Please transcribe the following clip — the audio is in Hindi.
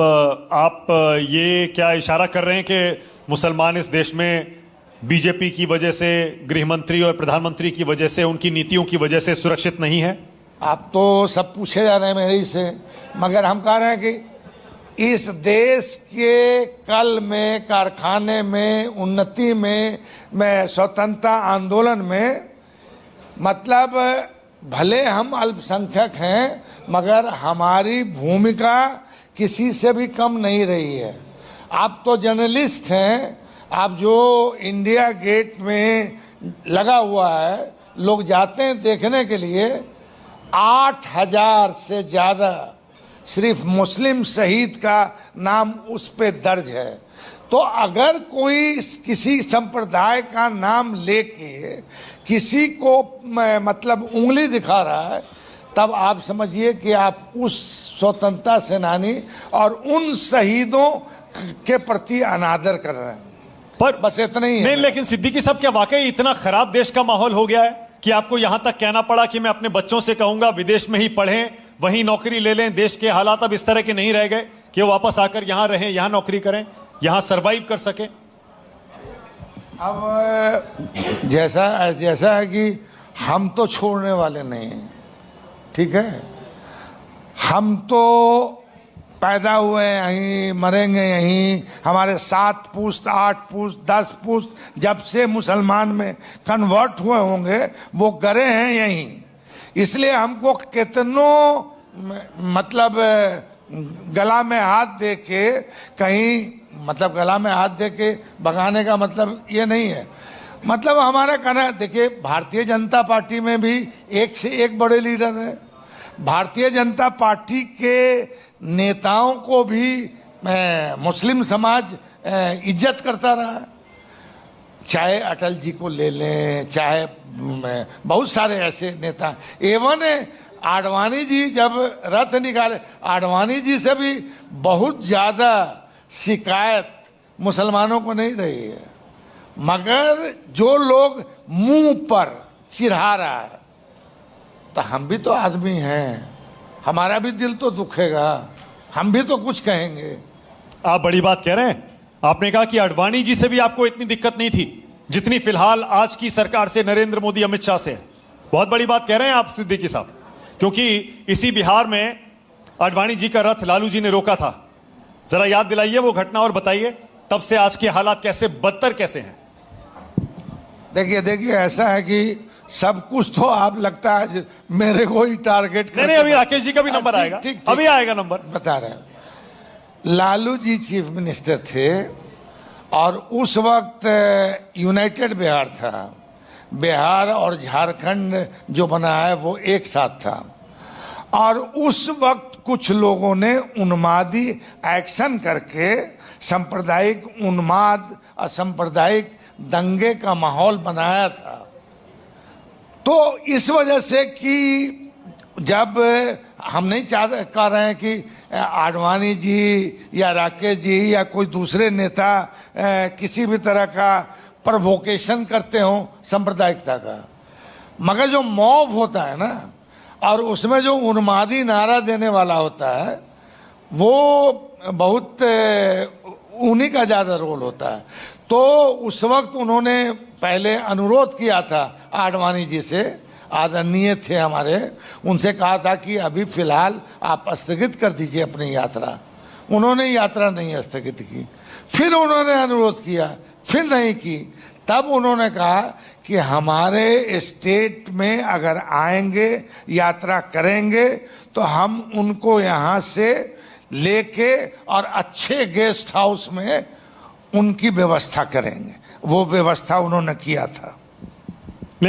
आप ये क्या इशारा कर रहे हैं कि मुसलमान इस देश में बीजेपी की वजह से, गृह मंत्री और प्रधानमंत्री की वजह से, उनकी नीतियों की वजह से सुरक्षित नहीं है? आप तो सब पूछे जा रहे हैं मेरे से, मगर हम कह रहे हैं कि इस देश के कल में, कारखाने में, उन्नति में स्वतंत्रता आंदोलन में, मतलब भले हम अल्पसंख्यक हैं मगर हमारी भूमिका किसी से भी कम नहीं रही है। आप तो जर्नलिस्ट हैं, आप जो इंडिया गेट में लगा हुआ है, लोग जाते हैं देखने के लिए। 8,000 से ज़्यादा सिर्फ मुस्लिम शहीद का नाम उस पे दर्ज है। तो अगर कोई किसी संप्रदाय का नाम लेके किसी को मतलब उंगली दिखा रहा है, तब आप समझिए कि आप उस स्वतंत्रता सेनानी और उन शहीदों के प्रति अनादर कर रहे हैं। पर बस इतना ही है। नहीं, लेकिन सिद्दीकी साहब, क्या वाकई इतना खराब देश का माहौल हो गया है कि आपको यहां तक कहना पड़ा कि मैं अपने बच्चों से कहूंगा विदेश में ही पढ़ें, वहीं नौकरी ले लें? देश के हालात अब इस तरह के नहीं रह गए कि वो वापस आकर यहां रहें, यहां नौकरी करें, यहां सरवाइव कर सके? अब जैसा है कि हम तो छोड़ने वाले नहीं हैं, ठीक है। हम तो पैदा हुए यहीं, मरेंगे यहीं। हमारे 7 पुश्त, 8 पुश्त, 10 पुश्त जब से मुसलमान में कन्वर्ट हुए होंगे वो गरे हैं यहीं। इसलिए हमको कितनों मतलब गला में हाथ दे के कहीं, मतलब गला में हाथ दे के भगाने का मतलब ये नहीं है। मतलब हमारा कहना, देखिए भारतीय जनता पार्टी में भी एक से एक बड़े लीडर हैं। भारतीय जनता पार्टी के नेताओं को भी मुस्लिम समाज इज्जत करता रहा। चाहे अटल जी को ले लें, चाहे बहुत सारे ऐसे नेता, एवं आडवाणी जी जब रथ निकाले, आडवाणी जी से भी बहुत ज़्यादा शिकायत मुसलमानों को नहीं रही है। मगर जो लोग मुंह पर चिढ़ा रहा है, तो हम भी तो आदमी हैं, हमारा भी दिल तो दुखेगा, हम भी तो कुछ कहेंगे। आप बड़ी बात कह रहे हैं। आपने कहा कि आडवाणी जी से भी आपको इतनी दिक्कत नहीं थी जितनी फिलहाल आज की सरकार से, नरेंद्र मोदी, अमित शाह से। बहुत बड़ी बात कह रहे हैं आप सिद्दीकी साहब, क्योंकि इसी बिहार में आडवाणी जी का रथ लालू जी ने रोका था। जरा याद दिलाइए वो घटना और बताइए तब से आज के हालात कैसे बदतर कैसे हैं। देखिए ऐसा है कि सब कुछ तो आप लगता है मेरे को ही टारगेट नहीं, अभी राकेश जी का भी नंबर आएगा, अभी आएगा नंबर। बता रहे हैं, लालू जी चीफ मिनिस्टर थे और उस वक्त यूनाइटेड बिहार था। बिहार और झारखंड जो बना है वो एक साथ था। और उस वक्त कुछ लोगों ने उन्मादी एक्शन करके सांप्रदायिक उन्माद, असंप्रदायिक दंगे का माहौल बनाया था। तो इस वजह से कि जब हम नहीं कह रहे हैं कि आडवाणी जी या राकेश जी या कोई दूसरे नेता किसी भी तरह का प्रोवोकेशन करते हो सांप्रदायिकता का, मगर जो मॉब होता है ना, और उसमें जो उन्मादी नारा देने वाला होता है, वो बहुत उन्हीं का ज़्यादा रोल होता है। तो उस वक्त उन्होंने पहले अनुरोध किया था आडवाणी जी से, आदरणीय थे हमारे, उनसे कहा था कि अभी फ़िलहाल आप स्थगित कर दीजिए अपनी यात्रा। उन्होंने यात्रा नहीं स्थगित की। फिर उन्होंने अनुरोध किया, फिर नहीं की। तब उन्होंने कहा कि हमारे स्टेट में अगर आएंगे, यात्रा करेंगे, तो हम उनको यहाँ से लेके और अच्छे गेस्ट हाउस में उनकी व्यवस्था करेंगे। वो व्यवस्था उन्होंने किया था।